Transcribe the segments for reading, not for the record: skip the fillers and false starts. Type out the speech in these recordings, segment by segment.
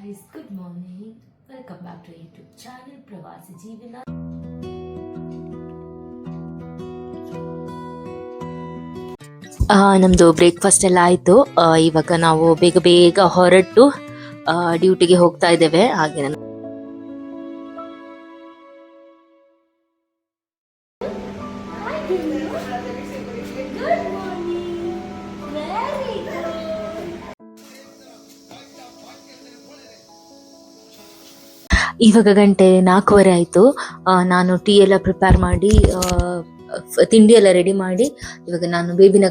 guys, good morning. Welcome back to YouTube channel Pravasi Jeevana. ನಮ್ಮದು breakfast ಎಲ್ಲ ಆಯಿತು. ಇವಾಗ ನಾವು ಬೇಗ ಬೇಗ ಹೊರಟು ಡ್ಯೂಟಿಗೆ ಹೋಗ್ತಾ ಇದ್ದೇವೆ. ಹಾಗೆ ಇವಾಗ ಗಂಟೆ 4:15 ಆಯಿತು. ನಾನು ಟೀ ಎಲ್ಲ ಪ್ರಿಪೇರ್ ಮಾಡಿ ತಿಂಡಿ ಎಲ್ಲ ರೆಡಿ ಮಾಡಿ ಇವಾಗ ನಾನು ಬೇಬಿನ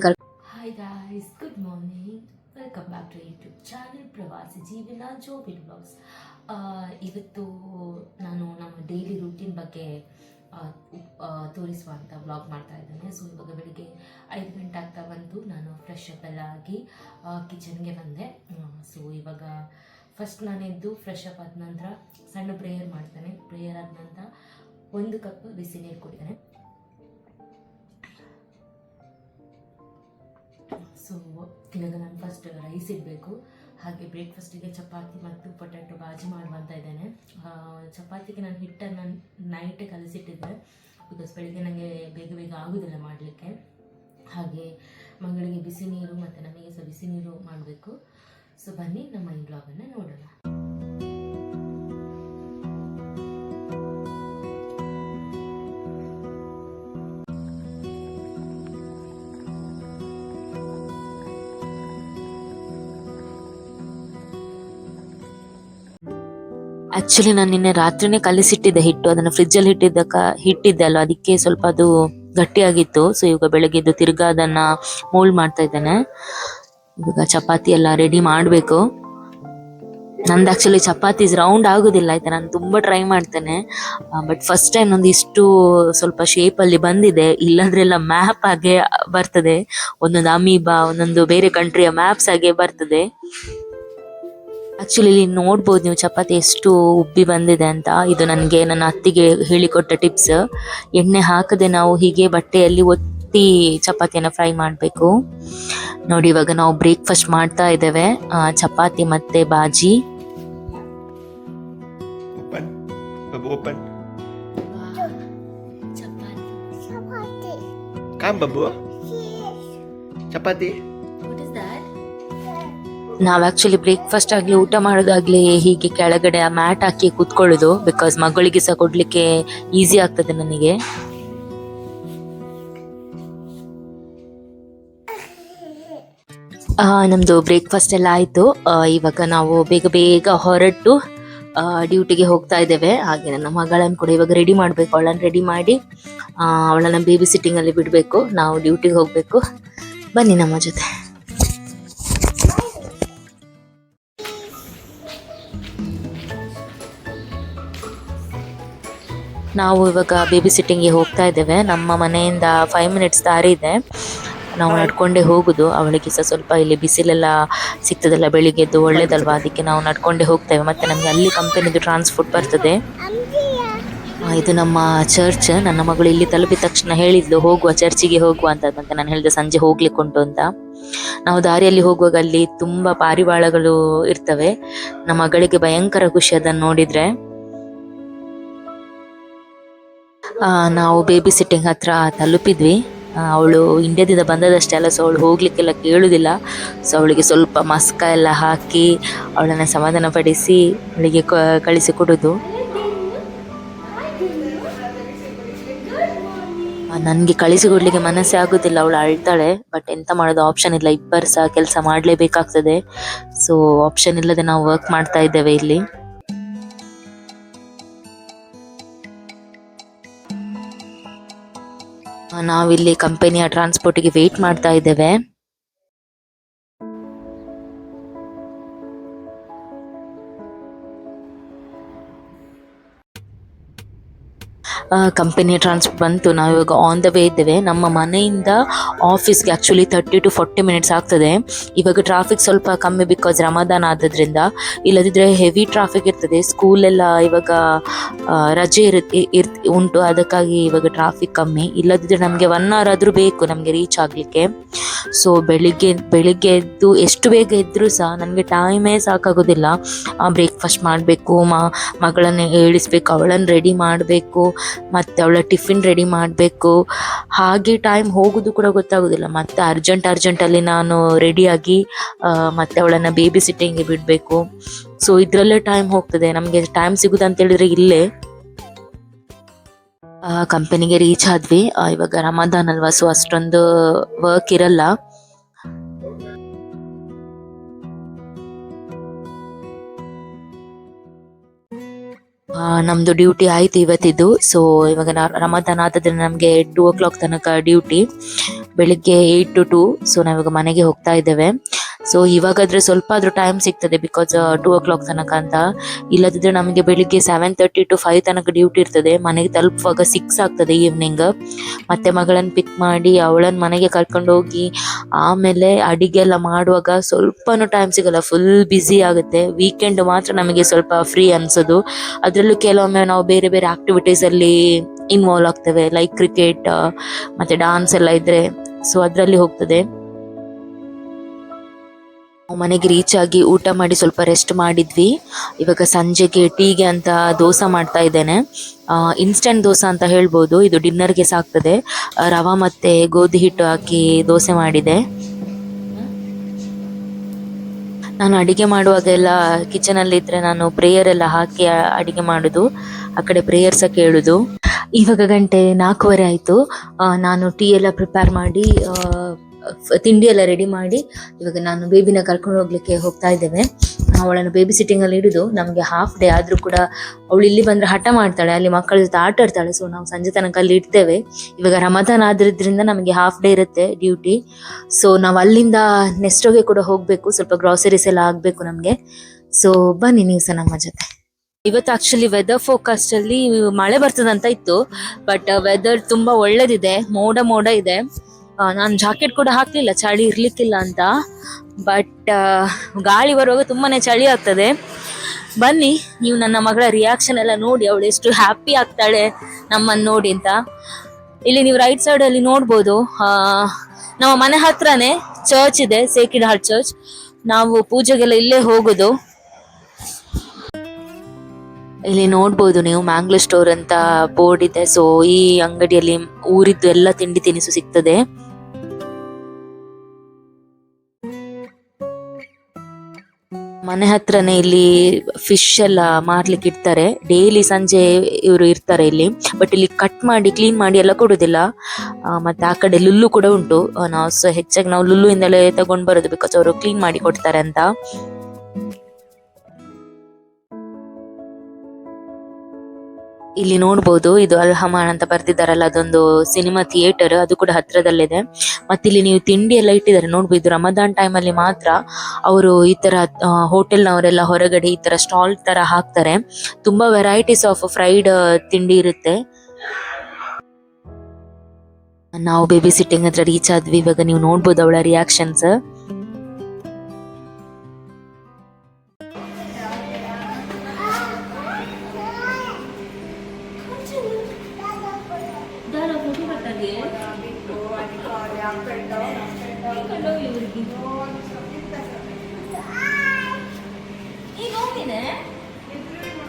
hi guys, good morning. Welcome back to YouTube channel Pravasi Jeevana ಜೋಬಿನ್ blogs. ಇವತ್ತು ನಾನು ನಮ್ಮ ಡೈಲಿ ರೂಟೀನ್ ಬಗ್ಗೆ ತೋರಿಸುವಂಥ ಬ್ಲಾಗ್ ಮಾಡ್ತಾ ಇದ್ದೇನೆ. ಸೊ ಇವಾಗ ಬೆಳಿಗ್ಗೆ 5 ಗಂಟೆ ಆಗ್ತಾ ಬಂದು ನಾನು ಫ್ರೆಶ್ ಅಪ್ ಎಲ್ಲ ಆಗಿ ಕಿಚನ್ಗೆ ಬಂದೆ. ಸೊ ಇವಾಗ ಫಸ್ಟ್ ನಾನೆದ್ದು ಫ್ರೆಶ್ ಅಪ್ ಆದ ನಂತರ ಸಣ್ಣ ಪ್ರೇಯರ್ ಮಾಡ್ತೇನೆ. ಪ್ರೇಯರ್ ಆದ ನಂತರ 1 ಕಪ್ ಬಿಸಿ ನೀರು ಕುಡಿತೇನೆ. ಸೊ ಇವಾಗ ನಾನು ಫಸ್ಟ್ ರೈಸ್ ಇಡಬೇಕು. ಹಾಗೆ ಬ್ರೇಕ್ಫಾಸ್ಟಿಗೆ ಚಪಾತಿ ಮತ್ತು ಪೊಟ್ಯಾಟೊ ಬಾಜಿ ಮಾಡುವಂತ ಇದ್ದೇನೆ. ಚಪಾತಿಗೆ ನಾನು ಹಿಟ್ಟನ್ನು ನೈಟ್ ಕಲಸಿಟ್ಟಿದ್ದೆ, ಬಿಕಾಸ್ ಬೆಳಿಗ್ಗೆ ನನಗೆ ಬೇಗ ಬೇಗ ಆಗೋದಿಲ್ಲ ಮಾಡಲಿಕ್ಕೆ. ಹಾಗೆ ಮಗಳಿಗೆ ಬಿಸಿ ನೀರು ಮತ್ತು ನಮಗೆ ಸಹ ಬಿಸಿ ನೀರು ಮಾಡಬೇಕು. ಸೊ ಬನ್ನಿ ನಮ್ಮ ಈ ಬ್ಲಾಗನ್ನು ನೋಡೋಣ. ಆಕ್ಚುಲಿ ನಾನು ನಿನ್ನೆ ರಾತ್ರಿನೇ ಕಲಿಸಿಟ್ಟಿದ್ದೆ ಹಿಟ್ಟು, ಅದನ್ನು ಫ್ರಿಜ್ಜಲ್ಲಿ ಹಿಟ್ಟಿದ್ದೆ ಅಲ್ಲ, ಅದಕ್ಕೆ ಸ್ವಲ್ಪ ಅದು ಗಟ್ಟಿಯಾಗಿತ್ತು. ಸೊ ಇವಾಗ ಬೆಳಗ್ಗೆ ಎದ್ದು ತಿರ್ಗಾ ಅದನ್ನ ಮೋಲ್ಡ್ ಮಾಡ್ತಾ ಇದ್ದೇನೆ. ಇವಾಗ ಚಪಾತಿ ಎಲ್ಲ ರೆಡಿ ಮಾಡಬೇಕು. ನಂದು ಆಕ್ಚುಲಿ ಚಪಾತಿ ರೌಂಡ್ ಆಗೋದಿಲ್ಲ ಆಯ್ತಾ. ನಾನು ತುಂಬಾ ಟ್ರೈ ಮಾಡ್ತೇನೆ, ಬಟ್ ಫಸ್ಟ್ ಟೈಮ್ ನಂದು ಇಷ್ಟು ಸ್ವಲ್ಪ ಶೇಪ್ ಅಲ್ಲಿ ಬಂದಿದೆ. ಇಲ್ಲಂದ್ರೆಲ್ಲ ಮ್ಯಾಪ್ ಹಾಗೆ ಬರ್ತದೆ, ಒಂದೊಂದು ಅಮೀಬಾ, ಒಂದೊಂದು ಬೇರೆ ಕಂಟ್ರಿಯ ಮ್ಯಾಪ್ಸ್ ಹಾಗೆ ಬರ್ತದೆ. ಆಕ್ಚುಲಿ ಇಲ್ಲಿ ನೋಡ್ಬೋದು ನೀವು ಚಪಾತಿ ಎಷ್ಟು ಉಬ್ಬಿ ಬಂದಿದೆ ಅಂತ. ಇದು ನನಗೆ ನನ್ನ ಅತ್ತಿಗೆ ಹೇಳಿಕೊಟ್ಟ ಟಿಪ್ಸ್. ಎಣ್ಣೆ ಹಾಕದೆ ನಾವು ಹೀಗೆ ಬಟ್ಟೆಯಲ್ಲಿ ಒತ್ತಿ ಚಪಾತಿಯನ್ನು ಫ್ರೈ ಮಾಡಬೇಕು. ನೋಡಿ ಇವಾಗ ನಾವು ಬ್ರೇಕ್ಫಾಸ್ಟ್ ಮಾಡ್ತಾ ಇದ್ದೇವೆ, ಚಪಾತಿ ಮತ್ತೆ ಬಾಜಿ. ಚಪಾತಿ ನಾವು ಆಕ್ಚುಲಿ ಬ್ರೇಕ್ಫಾಸ್ಟ್ ಆಗ್ಲಿ ಊಟ ಮಾಡೋದಾಗ್ಲಿ ಹೀಗೆ ಕೆಳಗಡೆ ಆ ಮ್ಯಾಟ್ ಹಾಕಿ ಕೂತ್ಕೊಳ್ಳೋದು, ಬಿಕಾಸ್ ಮಗಳಿಗೆ ಸಹ ಕೊಡ್ಲಿಕ್ಕೆ ಈಸಿ ಆಗ್ತದೆ ನನಗೆ. ನಮ್ದು ಬ್ರೇಕ್ಫಾಸ್ಟ್ ಎಲ್ಲ ಆಯ್ತು. ಇವಾಗ ನಾವು ಬೇಗ ಬೇಗ ಹೊರಟು ಡ್ಯೂಟಿಗೆ ಹೋಗ್ತಾ ಇದ್ದೇವೆ. ಹಾಗೆ ನನ್ನ ಮಗಳನ್ನು ಕೂಡ ಇವಾಗ ರೆಡಿ ಮಾಡಬೇಕು. ಅವಳನ್ನು ರೆಡಿ ಮಾಡಿ ಅವಳನ್ನ ಬೇಬಿ ಸಿಟ್ಟಿಂಗ್ ಅಲ್ಲಿ ಬಿಡಬೇಕು. ನಾವು ಡ್ಯೂಟಿಗೆ ಹೋಗ್ಬೇಕು. ಬನ್ನಿ ನಮ್ಮ ಜೊತೆ. ನಾವು ಇವಾಗ ಬೇಬಿ ಸಿಟ್ಟಿಂಗ್ಗೆ ಹೋಗ್ತಾ ಇದ್ದೇವೆ. ನಮ್ಮ ಮನೆಯಿಂದ 5 ಮಿನಿಟ್ಸ್ ದಾರಿ ಇದೆ, ನಾವು ನಡ್ಕೊಂಡೇ ಹೋಗುದು. ಅವಳಿಗೆ ಸಹ ಸ್ವಲ್ಪ ಇಲ್ಲಿ ಬಿಸಿಲೆಲ್ಲ ಸಿಗ್ತದಲ್ಲ ಬೆಳಿಗ್ಗೆದ್ದು, ಒಳ್ಳೇದಲ್ವಾ, ಅದಕ್ಕೆ ನಾವು ನಡ್ಕೊಂಡೇ ಹೋಗ್ತೇವೆ. ಮತ್ತೆ ನಮಗೆ ಅಲ್ಲಿ ಕಂಪನಿದು ಟ್ರಾನ್ಸ್ಪೋರ್ಟ್ ಬರ್ತದೆ. ಇದು ನಮ್ಮ ಚರ್ಚ್. ನನ್ನ ಮಗಳು ಇಲ್ಲಿ ತಲುಪಿದ ತಕ್ಷಣ ಹೇಳಿದ್ಲು ಹೋಗುವ, ಚರ್ಚಿಗೆ ಹೋಗುವ ಅಂತ. ಮತ್ತೆ ನಾನು ಹೇಳಿದೆ ಸಂಜೆ ಹೋಗ್ಲಿಕ್ಕೆ ಉಂಟು ಅಂತ. ನಾವು ದಾರಿಯಲ್ಲಿ ಹೋಗುವಾಗ ಅಲ್ಲಿ ತುಂಬಾ ಪಾರಿವಾಳಗಳು ಇರ್ತವೆ. ನಮ್ಮ ಮಗಳಿಗೆ ಭಯಂಕರ ಖುಷಿ ಅದನ್ನು ನೋಡಿದ್ರೆ. ನಾವು ಬೇಬಿ ಸಿಟ್ಟಿಂಗ್ ಹತ್ರ ತಲುಪಿದ್ವಿ. ಅವಳು ಇಂಡಿಯಾದಿಂದ ಬಂದದಷ್ಟೇ ಅಲ್ಲ, ಸೊ ಅವಳು ಹೋಗ್ಲಿಕ್ಕೆಲ್ಲ ಕೇಳುದಿಲ್ಲ. ಸೊ ಅವಳಿಗೆ ಸ್ವಲ್ಪ ಮಸ್ಕ ಎಲ್ಲ ಹಾಕಿ ಅವಳನ್ನ ಸಮಾಧಾನ ಪಡಿಸಿ ಅವಳಿಗೆ ಕಳಿಸಿ ಕೊಡುದು. ನನಗೆ ಕಳಿಸಿಕೊಡ್ಲಿಕ್ಕೆ ಮನಸ್ಸೇ ಆಗುದಿಲ್ಲ, ಅವಳು ಅಳ್ತಾಳೆ. ಬಟ್ ಎಂತ ಮಾಡೋದು, ಆಪ್ಷನ್ ಇಲ್ಲ, ಇಬ್ಬರು ಸಹ ಕೆಲಸ ಮಾಡಲೇಬೇಕಾಗ್ತದೆ. ಸೊ ಆಪ್ಷನ್ ಇಲ್ಲದೆ ನಾವು ವರ್ಕ್ ಮಾಡ್ತಾ ಇದ್ದೇವೆ ಇಲ್ಲಿ. ನಾವಿಲ್ಲಿ ಕಂಪನಿಯ ಟ್ರಾನ್ಸ್ಪೋರ್ಟಿಗೆ ವೇಟ್ ಮಾಡ್ತಾ ಇದ್ದೇವೆ. ಕಂಪನಿಯ ಟ್ರಾನ್ಸ್ಪೋರ್ಟ್ ಬಂತು. ನಾವು ಇವಾಗ ಆನ್ ದ ವೇ ಇದ್ದೇವೆ. ನಮ್ಮ ಮನೆಯಿಂದ ಆಫೀಸ್ಗೆ ಆ್ಯಕ್ಚುಲಿ 30 to 40 ಮಿನಿಟ್ಸ್ ಆಗ್ತದೆ. ಇವಾಗ ಟ್ರಾಫಿಕ್ ಸ್ವಲ್ಪ ಕಮ್ಮಿ ಬಿಕಾಸ್ ರಮದಾನ್ ಆದದ್ರಿಂದ, ಇಲ್ಲದಿದ್ದರೆ ಹೆವಿ ಟ್ರಾಫಿಕ್ ಇರ್ತದೆ. ಸ್ಕೂಲೆಲ್ಲ ಇವಾಗ ರಜೆ ಉಂಟು, ಅದಕ್ಕಾಗಿ ಇವಾಗ ಟ್ರಾಫಿಕ್ ಕಮ್ಮಿ. ಇಲ್ಲದಿದ್ದರೆ ನಮಗೆ 1 hour ಆದರೂ ಬೇಕು ನಮಗೆ ರೀಚ್ ಆಗಲಿಕ್ಕೆ. ಸೊ ಬೆಳಿಗ್ಗೆ ಎದ್ದು ಎಷ್ಟು ಬೇಗ ಇದ್ದರೂ ಸಹ ನನಗೆ ಟೈಮೇ ಸಾಕಾಗೋದಿಲ್ಲ. ಬ್ರೇಕ್ಫಾಸ್ಟ್ ಮಾಡಬೇಕು, ಮಗಳನ್ನು ಏಳಿಸ್ಬೇಕು, ಅವಳನ್ನು ರೆಡಿ ಮಾಡಬೇಕು, ಮತ್ತು ಅವಳ ಟಿಫಿನ್ ರೆಡಿ ಮಾಡಬೇಕು. ಹಾಗೆ ಟೈಮ್ ಹೋಗೋದು ಕೂಡ ಗೊತ್ತಾಗೋದಿಲ್ಲ. ಮತ್ತು ಅರ್ಜೆಂಟಲ್ಲಿ ನಾನು ರೆಡಿಯಾಗಿ ಮತ್ತು ಅವಳನ್ನು ಬೇಬಿ ಸಿಟ್ಟಿಂಗ್ಗೆ ಬಿಡಬೇಕು. ಸೊ ಇದರಲ್ಲೇ ಟೈಮ್ ಹೋಗ್ತದೆ. ನಮಗೆ ಟೈಮ್ ಸಿಗೋದಂತೇಳಿದರೆ ಇಲ್ಲೇ. ಕಂಪನಿಗೆ ರೀಚ್ ಆದ್ವಿ. ಇವಾಗ ರಮದಾನ್ ಅಲ್ವಾ, ಸೊ ಅಷ್ಟೊಂದು ವರ್ಕ್ ಇರಲ್ಲ. ನಮ್ಮದು ಡ್ಯೂಟಿ ಆಯಿತು ಇವತ್ತಿದ್ದು. ಸೊ ಇವಾಗ ರಮದಾನ್ ಆದದ್ರಿಂದ ನಮಗೆ 2 o'clock ತನಕ ಡ್ಯೂಟಿ, ಬೆಳಿಗ್ಗೆ 8 to 2. ಸೊ ನಾವಿವಾಗ ಮನೆಗೆ ಹೋಗ್ತಾ ಇದ್ದೇವೆ. ಸೊ ಇವಾಗಾದರೆ ಸ್ವಲ್ಪ ಆದರೂ ಟೈಮ್ ಸಿಗ್ತದೆ ಬಿಕಾಸ್ 2 o'clock ತನಕ ಅಂತ. ಇಲ್ಲದಿದ್ದರೆ ನಮಗೆ ಬೆಳಿಗ್ಗೆ 7:30 to 5 ತನಕ ಡ್ಯೂಟಿ ಇರ್ತದೆ. ಮನೆಗೆ ತಲುಪುವಾಗ 6 ಆಗ್ತದೆ ಈವ್ನಿಂಗ್. ಮತ್ತು ಮಗಳನ್ನು ಪಿಕ್ ಮಾಡಿ ಅವಳನ್ನು ಮನೆಗೆ ಕರ್ಕೊಂಡು ಹೋಗಿ ಆಮೇಲೆ ಅಡಿಗೆ ಎಲ್ಲ ಮಾಡುವಾಗ ಸ್ವಲ್ಪನೂ ಟೈಮ್ ಸಿಗಲ್ಲ, ಫುಲ್ ಬ್ಯುಸಿ ಆಗುತ್ತೆ. ವೀಕೆಂಡ್ ಮಾತ್ರ ನಮಗೆ ಸ್ವಲ್ಪ ಫ್ರೀ ಅನಿಸೋದು. ಅದರಲ್ಲೂ ಕೆಲವೊಮ್ಮೆ ನಾವು ಬೇರೆ ಬೇರೆ ಆಕ್ಟಿವಿಟೀಸಲ್ಲಿ ಇನ್ವಾಲ್ವ್ ಆಗ್ತೇವೆ, ಲೈಕ್ ಕ್ರಿಕೆಟ್ ಮತ್ತು ಡಾನ್ಸ್ ಎಲ್ಲ ಇದ್ದರೆ. ಸೊ ಅದರಲ್ಲಿ ಹೋಗ್ತದೆ. ಮನೆಗೆ ರೀಚ್ ಆಗಿ ಊಟ ಮಾಡಿ ಸ್ವಲ್ಪ ರೆಸ್ಟ್ ಮಾಡಿದ್ವಿ. ಇವಾಗ ಸಂಜೆಗೆ ಟೀಗೆ ಅಂತ ದೋಸೆ ಮಾಡ್ತಾ ಇದ್ದೇನೆ. ಇನ್ಸ್ಟೆಂಟ್ ದೋಸೆ ಅಂತ ಹೇಳ್ಬೋದು. ಇದು ಡಿನ್ನರ್ಗೆ ಸಾಕ್ತದೆ. ರವೆ ಮತ್ತು ಗೋಧಿ ಹಿಟ್ಟು ಹಾಕಿ ದೋಸೆ ಮಾಡಿದೆ. ನಾನು ಅಡಿಗೆ ಮಾಡುವಾಗೆಲ್ಲ ಕಿಚನಲ್ಲಿ ಇದ್ದರೆ ನಾನು ಪ್ರೇಯರ್ ಎಲ್ಲ ಹಾಕಿ ಅಡಿಗೆ ಮಾಡೋದು, ಆ ಕಡೆ ಪ್ರೇಯರ್ ಸಹ ಕೇಳೋದು. ಇವಾಗ ಗಂಟೆ 4:15 ಆಯಿತು. ನಾನು ಟೀ ಎಲ್ಲ ಪ್ರಿಪೇರ್ ಮಾಡಿ ತಿಂಡಿ ಎಲ್ಲ ರೆಡಿ ಮಾಡಿ ಇವಾಗ ನಾನು ಬೇಬಿನ ಕರ್ಕೊಂಡು ಹೋಗ್ಲಿಕ್ಕೆ ಹೋಗ್ತಾ ಇದ್ದೇವೆ. ಅವಳನ್ನು ಬೇಬಿ ಸಿಟ್ಟಿಂಗಲ್ಲಿ ಇಡೋದು. ನಮಗೆ ಹಾಫ್ ಡೇ ಆದರೂ ಕೂಡ ಅವಳು ಇಲ್ಲಿ ಬಂದರೆ ಹಠ ಮಾಡ್ತಾಳೆ, ಅಲ್ಲಿ ಮಕ್ಕಳ ಜೊತೆ ಆಟ ಆಡ್ತಾಳೆ. ಸೊ ನಾವು ಸಂಜೆ ತನಕ ಅಲ್ಲಿ ಇಡ್ತೇವೆ. ಇವಾಗ ರಮದಾನ್ ಆದ್ರಿಂದ ನಮಗೆ ಹಾಫ್ ಡೇ ಇರುತ್ತೆ ಡ್ಯೂಟಿ. ಸೊ ನಾವು ಅಲ್ಲಿಂದ ನೆಕ್ಸ್ಟೋಗೆ ಕೂಡ ಹೋಗಬೇಕು, ಸ್ವಲ್ಪ ಗ್ರಾಸರೀಸ್ ಎಲ್ಲ ಆಗಬೇಕು ನಮಗೆ. ಸೊ ಬನ್ನಿ ನೀವು ಸಹ ನಮ್ಮ ಜೊತೆ. ಇವತ್ತು ಆಕ್ಚುಲಿ ವೆದರ್ ಫೋಕಾಸ್ಟ್ ಅಲ್ಲಿ ಮಳೆ ಬರ್ತದಂತ ಇತ್ತು, ಬಟ್ ವೆದರ್ ತುಂಬಾ ಒಳ್ಳೇದಿದೆ, ಮೋಡ ಇದೆ. ನಾನು ಜಾಕೆಟ್ ಕೂಡ ಹಾಕ್ಲಿಲ್ಲ, ಚಳಿ ಇರ್ಲಿಕ್ಕಿಲ್ಲ ಅಂತ. ಬಟ್ ಗಾಳಿ ಬರುವಾಗ ತುಂಬಾನೇ ಚಳಿ ಆಗ್ತದೆ. ಬನ್ನಿ ನೀವು ನನ್ನ ಮಗಳ ರಿಯಾಕ್ಷನ್ ಎಲ್ಲ ನೋಡಿ, ಅವಳು ಎಷ್ಟು ಹ್ಯಾಪಿ ಆಗ್ತಾಳೆ ನಮ್ಮನ್ನು ನೋಡಿ ಅಂತ. ಇಲ್ಲಿ ನೀವು ರೈಟ್ ಸೈಡ್ ಅಲ್ಲಿ ನೋಡ್ಬೋದು, ನಮ್ಮ ಮನೆ ಹತ್ರನೇ ಚರ್ಚ್ ಇದೆ, ಸೇಕ್ರೆಡ್ ಹಾರ್ಟ್ ಚರ್ಚ್. ನಾವು ಪೂಜೆಗೆಲ್ಲ ಇಲ್ಲೇ ಹೋಗೋದು. ಇಲ್ಲಿ ನೋಡ್ಬೋದು ನೀವು, ಮ್ಯಾಂಗ್ಲೋ ಸ್ಟೋರ್ ಅಂತ ಬೋರ್ಡ್ ಇದೆ. ಸೊ ಈ ಅಂಗಡಿಯಲ್ಲಿ ಊರಿದ್ದು ಎಲ್ಲ ತಿಂಡಿ ತಿನಿಸು ಸಿಗ್ತದೆ. ಮನೆ ಹತ್ರನೇ ಇಲ್ಲಿ ಫಿಶ್ ಎಲ್ಲ ಮಾರ್ಲಿಕ್ಕೆ ಇಡ್ತಾರೆ. ಡೈಲಿ ಸಂಜೆ ಇವರು ಇರ್ತಾರೆ ಇಲ್ಲಿ, ಬಟ್ ಇಲ್ಲಿ ಕಟ್ ಮಾಡಿ ಕ್ಲೀನ್ ಮಾಡಿ ಎಲ್ಲ ಕೊಡುದಿಲ್ಲ. ಮತ್ತೆ ಆ ಕಡೆ ಲುಲ್ಲು ಕೂಡ ಉಂಟು. ನಾವು ಹೆಚ್ಚಾಗಿ ನಾವು ಲುಲ್ಲು ಇಂದಲೇ ತಗೊಂಡ್ ಬರೋದು, ಬಿಕಾಸ್ ಅವರು ಕ್ಲೀನ್ ಮಾಡಿ ಕೊಡ್ತಾರೆ ಅಂತ. ಇಲ್ಲಿ ನೋಡ್ಬೋದು, ಇದು ಅಲ್ ಹಮಾನ್ ಅಂತ ಬರ್ತಿದ್ದಾರಲ್ಲ, ಅದೊಂದು ಸಿನಿಮಾ ಥಿಯೇಟರ್, ಅದು ಕೂಡ ಹತ್ರದಲ್ಲಿದೆ. ಮತ್ತೆ ಇಲ್ಲಿ ನೀವು ತಿಂಡಿ ಎಲ್ಲ ಇಟ್ಟಿದ್ದಾರೆ ನೋಡ್ಬೋದು. ಇದು ರಮದಾನ್ ಟೈಮಲ್ಲಿ ಮಾತ್ರ ಅವರು ಈ ತರ ಹೋಟೆಲ್ನವರೆಲ್ಲ ಹೊರಗಡೆ ಈ ತರ ಸ್ಟಾಲ್ ತರ ಹಾಕ್ತಾರೆ. ತುಂಬಾ ವೆರೈಟೀಸ್ ಆಫ್ ಫ್ರೈಡ್ ತಿಂಡಿ ಇರುತ್ತೆ. ನಾವು ಬೇಬಿ ಸಿಟ್ಟಿಂಗ್ ಹತ್ರ ರೀಚ್ ಆದ್ವಿ. ಇವಾಗ ನೀವು ನೋಡ್ಬೋದು ಅವಳ ರಿಯಾಕ್ಷನ್ಸ್.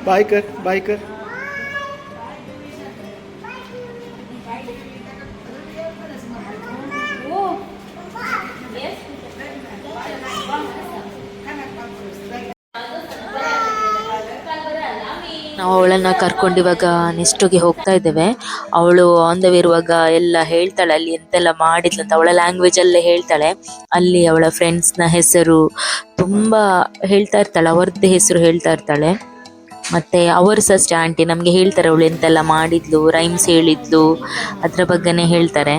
बाय कर ನಾವು ಅವಳನ್ನ ಕರ್ಕೊಂಡು ಇವಾಗ ನೆಕ್ಸ್ಟೋಗೆ ಹೋಗ್ತಾ ಇದ್ದೇವೆ. ಅವಳು ಆನ್ ದ ವೇ ಇರುವಾಗ ಎಲ್ಲ ಹೇಳ್ತಾಳೆ, ಅಲ್ಲಿ ಎಂತೆಲ್ಲ ಮಾಡಿದ್ಲು ಅಂತ ಅವಳ ಲ್ಯಾಂಗ್ವೇಜ್ ಅಲ್ಲೇ ಹೇಳ್ತಾಳೆ. ಅಲ್ಲಿ ಅವಳ ಫ್ರೆಂಡ್ಸ್ನ ಹೆಸರು ತುಂಬಾ ಹೇಳ್ತಾ ಇರ್ತಾಳೆ, ಅವರದ್ದೇ ಹೆಸರು ಹೇಳ್ತಾ ಇರ್ತಾಳೆ. ಮತ್ತೆ ಅವರು ಸಹ ಅಷ್ಟೇ, ಆಂಟಿ ನಮಗೆ ಹೇಳ್ತಾರೆ ಅವಳು ಎಂತೆಲ್ಲ ಮಾಡಿದ್ಲು, ರೈಮ್ಸ್ ಹೇಳಿದ್ಲು, ಅದ್ರ ಬಗ್ಗೆನೇ ಹೇಳ್ತಾರೆ.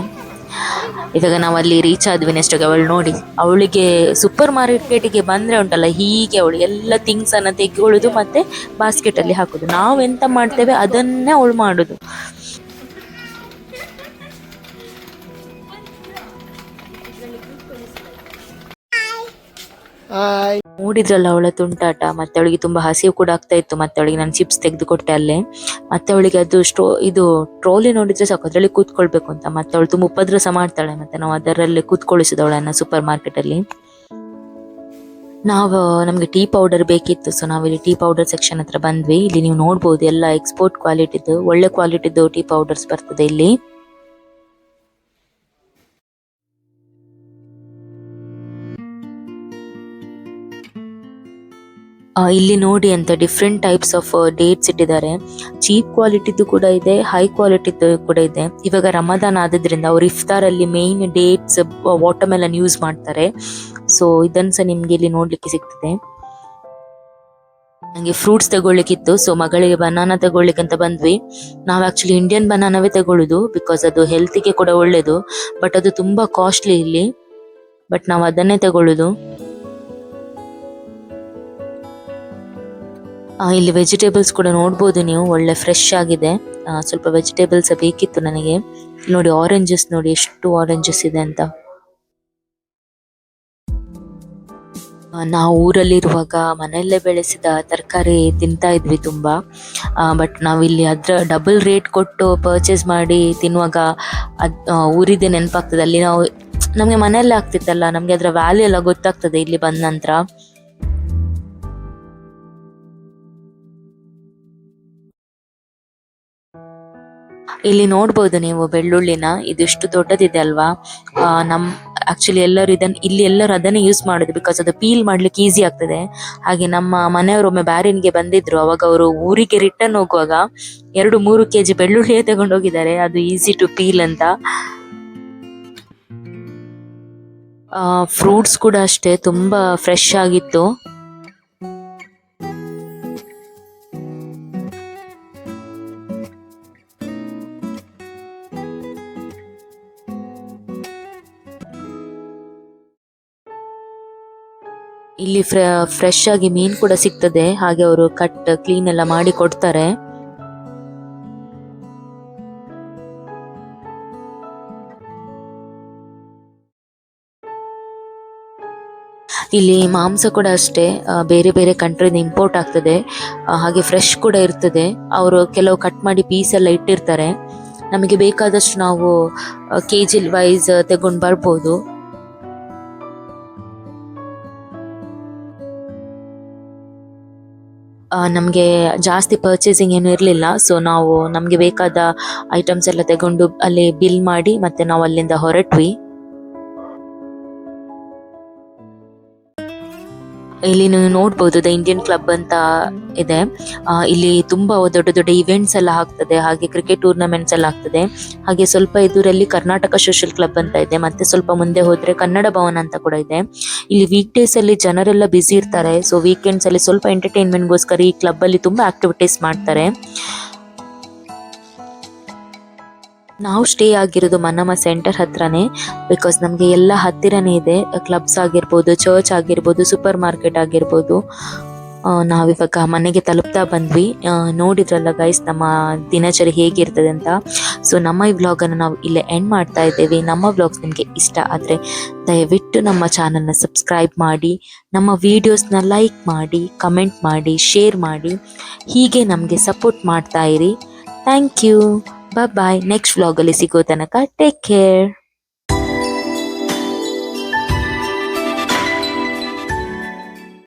ಇವಾಗ ನಾವು ಅಲ್ಲಿ ರೀಚ್ ಆದ್ವಿ. ನೆಕ್ಸ್ಟ್ ಅವಳು ನೋಡಿ, ಅವಳಿಗೆ ಸೂಪರ್ ಮಾರ್ಕೆಟಿಗೆ ಬಂದರೆ ಉಂಟಲ್ಲ, ಹೀಗೆ ಅವಳು ಎಲ್ಲ ಥಿಂಗ್ಸ್ ಅನ್ನು ತೆಗೆಕೊಳ್ಳೋದು ಮತ್ತೆ ಬಾಸ್ಕೆಟಲ್ಲಿ ಹಾಕೋದು. ನಾವು ಎಂತ ಮಾಡ್ತೇವೆ ಅದನ್ನೇ ಅವಳು ಮಾಡೋದು. ಹಾಯ್. ನೋಡಿದ್ರಲ್ಲ ಅವಳ ತುಂಟಾಟ, ಮತ್ತೆ ಅವಳಿಗೆ ತುಂಬಾ ಹಸಿವು ಕೂಡ ಆಗ್ತಾ ಇತ್ತು. ಮತ್ತೆ ಅವಳಿಗೆ ನಾನು ಚಿಪ್ಸ್ ತೆಗೆದು ಕೊಟ್ಟೆ ಅಲ್ಲೇ. ಮತ್ತೆ ಅವಳಿಗೆ ಅದು ಇದು ಟ್ರೋಲಿ ನೋಡಿದ್ರೆ ಸಾಕು ಅದ್ರಲ್ಲಿ ಕೂತ್ಕೊಳ್ಬೇಕು ಅಂತ. ಮತ್ತೆ ಅವಳು ತುಂಬಾ ಉಪದ್ರಸ ಮಾಡ್ತಾಳೆ. ಮತ್ತೆ ನಾವು ಅದರಲ್ಲೇ ಕೂತ್ಕೊಳಿಸಿದ ಅವಳನ್ನ ಸೂಪರ್ ಮಾರ್ಕೆಟ್ ಅಲ್ಲಿ. ನಮ್ಗೆ ಟೀ ಪೌಡರ್ ಬೇಕಿತ್ತು, ಸೊ ನಾವಿಲ್ಲಿ ಟೀ ಪೌಡರ್ ಸೆಕ್ಷನ್ ಹತ್ರ ಬಂದ್ವಿ. ಇಲ್ಲಿ ನೀವು ನೋಡ್ಬೋದು ಎಲ್ಲ ಎಕ್ಸ್ಪೋರ್ಟ್ ಕ್ವಾಲಿಟಿದು, ಒಳ್ಳೆ ಕ್ವಾಲಿಟಿದು ಟೀ ಪೌಡರ್ಸ್ ಬರ್ತದೆ ಇಲ್ಲಿ. ಇಲ್ಲಿ ನೋಡಿ ಅಂತ ಡಿಫ್ರೆಂಟ್ ಟೈಪ್ಸ್ ಆಫ್ ಡೇಟ್ಸ್ ಇಟ್ಟಿದ್ದಾರೆ. ಚೀಪ್ ಕ್ವಾಲಿಟಿದು ಕೂಡ ಇದೆ, ಹೈ ಕ್ವಾಲಿಟಿದು ಕೂಡ ಇದೆ. ಇವಾಗ ರಮದಾನ್ ಆದ್ರಿಂದ ಅವ್ರು ಇಫ್ತಾರ್ ಅಲ್ಲಿ ಮೇನ್ ಡೇಟ್ಸ್, ವಾಟರ್ಮೆಲನ್ ಯೂಸ್ ಮಾಡ್ತಾರೆ. ಸೊ ಇದನ್ನ ಸಹ ನಿಮ್ಗೆ ಇಲ್ಲಿ ನೋಡ್ಲಿಕ್ಕೆ ಸಿಗ್ತದೆ. ನಂಗೆ ಫ್ರೂಟ್ಸ್ ತಗೊಳ್ಳಿಕ್ಕಿತ್ತು, ಸೊ ಮಗಳಿಗೆ ಬನಾನಾ ತಗೊಳ್ಳಿಕ್ಕೆ ಅಂತ ಬಂದ್ವಿ. ನಾವು ಆಕ್ಚುಲಿ ಇಂಡಿಯನ್ ಬನಾನವೇ ತಗೊಳ್ಳುದು, ಬಿಕಾಸ್ ಅದು ಹೆಲ್ತಿಗೆ ಕೂಡ ಒಳ್ಳೇದು. ಬಟ್ ಅದು ತುಂಬಾ ಕಾಸ್ಟ್ಲಿ ಇಲ್ಲಿ, ಬಟ್ ನಾವು ಅದನ್ನೇ ತಗೊಳ್ಳುದು. ಇಲ್ಲಿ ವೆಜಿಟೇಬಲ್ಸ್ ಕೂಡ ನೋಡ್ಬೋದು ನೀವು, ಒಳ್ಳೆ ಫ್ರೆಶ್ ಆಗಿದೆ. ಸ್ವಲ್ಪ ವೆಜಿಟೇಬಲ್ಸ್ ಬೇಕಿತ್ತು ನನಗೆ. ನೋಡಿ ಆರೆಂಜಸ್, ನೋಡಿ ಎಷ್ಟು ಆರೆಂಜಸ್ ಇದೆ ಅಂತ. ನಾವು ಊರಲ್ಲಿರುವಾಗ ಮನೆಯಲ್ಲೇ ಬೆಳೆಸಿದ ತರಕಾರಿ ತಿಂತಾ ಇದ್ವಿ ತುಂಬಾ. ಬಟ್ ನಾವಿಲ್ಲಿ ಅದ್ರ ಡಬಲ್ ರೇಟ್ ಕೊಟ್ಟು ಪರ್ಚೇಸ್ ಮಾಡಿ ತಿನ್ನುವಾಗ ಊರಿದೆ ನೆನಪಾಗ್ತದೆ. ಅಲ್ಲಿ ನಮ್ಗೆ ಮನೆಯಲ್ಲೇ ಆಗ್ತಿತ್ತಲ್ಲ, ನಮ್ಗೆ ಅದ್ರ ವ್ಯಾಲ್ಯೂ ಎಲ್ಲ ಗೊತ್ತಾಗ್ತದೆ ಇಲ್ಲಿ ಬಂದ ನಂತರ. ಇಲ್ಲಿ ನೋಡ್ಬೋದು ನೀವು ಬೆಳ್ಳುಳ್ಳಿನ, ಇದಿಷ್ಟು ದೊಡ್ಡದಿದೆ ಅಲ್ವಾ. ಆಕ್ಚುಲಿ ಇಲ್ಲಿ ಎಲ್ಲರೂ ಅದನ್ನೇ ಯೂಸ್ ಮಾಡೋದು, ಬಿಕಾಸ್ ಅದು ಪೀಲ್ ಮಾಡ್ಲಿಕ್ಕೆ ಈಸಿ ಆಗ್ತದೆ. ಹಾಗೆ ನಮ್ಮ ಮನೆಯವರೊಮ್ಮೆ ಬ್ಯಾರಿನ್ಗೆ ಬಂದಿದ್ರು, ಅವಾಗ ಅವರು ಊರಿಗೆ ರಿಟರ್ನ್ ಹೋಗುವಾಗ 2-3 kg ಬೆಳ್ಳುಳ್ಳಿಯೇ ತಗೊಂಡು ಹೋಗಿದ್ದಾರೆ, ಅದು ಈಸಿ ಟು ಪೀಲ್ ಅಂತ. ಫ್ರೂಟ್ಸ್ ಕೂಡ ಅಷ್ಟೇ ತುಂಬಾ ಫ್ರೆಶ್ ಆಗಿತ್ತು. ಇಲ್ಲಿ ಫ್ರೆಶ್ ಆಗಿ ಮೀನ್ ಕೂಡ ಸಿಗ್ತದೆ, ಹಾಗೆ ಅವರು ಕಟ್ ಕ್ಲೀನ್ ಎಲ್ಲ ಮಾಡಿ ಕೊಡ್ತಾರೆ. ಇಲ್ಲಿ ಮಾಂಸ ಕೂಡ ಅಷ್ಟೇ ಬೇರೆ ಬೇರೆ ಕಂಟ್ರಿಯಿಂದ ಇಂಪೋರ್ಟ್ ಆಗ್ತದೆ, ಹಾಗೆ ಫ್ರೆಶ್ ಕೂಡ ಇರ್ತದೆ. ಅವರು ಕೆಲವು ಕಟ್ ಮಾಡಿ ಪೀಸ್ ಎಲ್ಲ ಇಟ್ಟಿರ್ತಾರೆ, ನಮಗೆ ಬೇಕಾದಷ್ಟು ನಾವು ಕೆಜಿ ವೈಸ್ ತಗೊಂಡು ಬರ್ಬೋದು. ನಮಗೆ ಜಾಸ್ತಿ ಪರ್ಚೇಸಿಂಗ್ ಏನು ಇರಲಿಲ್ಲ, ಸೊ ನಾವು ನಮಗೆ ಬೇಕಾದ ಐಟಮ್ಸ್ ಎಲ್ಲ ತಗೊಂಡು ಅಲ್ಲಿ ಬಿಲ್ ಮಾಡಿ ಮತ್ತೆ ನಾವು ಅಲ್ಲಿಂದ ಹೊರಟ್ವಿ. ಇಲ್ಲಿ ನೀವು ನೋಡ್ಬೋದು ದ ಇಂಡಿಯನ್ ಕ್ಲಬ್ ಅಂತ ಇದೆ. ಇಲ್ಲಿ ತುಂಬಾ ದೊಡ್ಡ ದೊಡ್ಡ ಇವೆಂಟ್ಸ್ ಎಲ್ಲ ಆಗ್ತದೆ, ಹಾಗೆ ಕ್ರಿಕೆಟ್ ಟೂರ್ನಮೆಂಟ್ಸ್ ಎಲ್ಲ ಆಗ್ತದೆ. ಹಾಗೆ ಸ್ವಲ್ಪ ಎದುರಲ್ಲಿ ಕರ್ನಾಟಕ ಸೋಷಿಯಲ್ ಕ್ಲಬ್ ಅಂತ ಇದೆ, ಮತ್ತೆ ಸ್ವಲ್ಪ ಮುಂದೆ ಹೋದ್ರೆ ಕನ್ನಡ ಭವನ ಅಂತ ಕೂಡ ಇದೆ. ಇಲ್ಲಿ ವೀಕ್ ಡೇಸ್ ಅಲ್ಲಿ ಜನರೆಲ್ಲ ಬ್ಯುಸಿ ಇರ್ತಾರೆ, ಸೊ ವೀಕೆಂಡ್ಸ್ ಅಲ್ಲಿ ಸ್ವಲ್ಪ ಎಂಟರ್ಟೈನ್ಮೆಂಟ್ಗೋಸ್ಕರ ಈ ಕ್ಲಬ್ ಅಲ್ಲಿ ತುಂಬಾ ಆಕ್ಟಿವಿಟೀಸ್ ಮಾಡ್ತಾರೆ. ನಾವು ಸ್ಟೇ ಆಗಿರೋದು ಮನ್ನಮ್ಮ ಸೆಂಟರ್ ಹತ್ರನೇ, ಬಿಕಾಸ್ ನಮಗೆ ಎಲ್ಲ ಹತ್ತಿರನೇ ಇದೆ. ಕ್ಲಬ್ಸ್ ಆಗಿರ್ಬೋದು, ಚರ್ಚ್ ಆಗಿರ್ಬೋದು, ಸೂಪರ್ ಮಾರ್ಕೆಟ್ ಆಗಿರ್ಬೋದು. ನಾವಿವಾಗ ಮನೆಗೆ ತಲುಪ್ತಾ ಬಂದ್ವಿ. ನೋಡಿದ್ರಲ್ಲ ಗೈಸ್ ನಮ್ಮ ದಿನಚರಿ ಹೇಗಿರ್ತದೆ ಅಂತ. ಸೊ ನಮ್ಮ ಈ ವ್ಲಾಗನ್ನು ನಾವು ಇಲ್ಲೇ ಎಂಡ್ ಮಾಡ್ತಾ ಇದ್ದೇವೆ. ನಮ್ಮ ವ್ಲಾಗ್ಸ್ ನಿಮಗೆ ಇಷ್ಟ ಆದರೆ ದಯವಿಟ್ಟು ನಮ್ಮ ಚಾನಲ್ನ ಸಬ್ಸ್ಕ್ರೈಬ್ ಮಾಡಿ, ನಮ್ಮ ವಿಡಿಯೋಸ್ನ ಲೈಕ್ ಮಾಡಿ, ಕಮೆಂಟ್ ಮಾಡಿ, ಶೇರ್ ಮಾಡಿ, ಹೀಗೆ ನಮಗೆ ಸಪೋರ್ಟ್ ಮಾಡ್ತಾ ಇರಿ. Thank you. ಬಾಯ್. ನೆಕ್ಸ್ಟ್ ವ್ಲಾಗಲ್ಲಿ ಸಿಗೋ ತನಕ ಟೇಕ್ ಕೇರ್.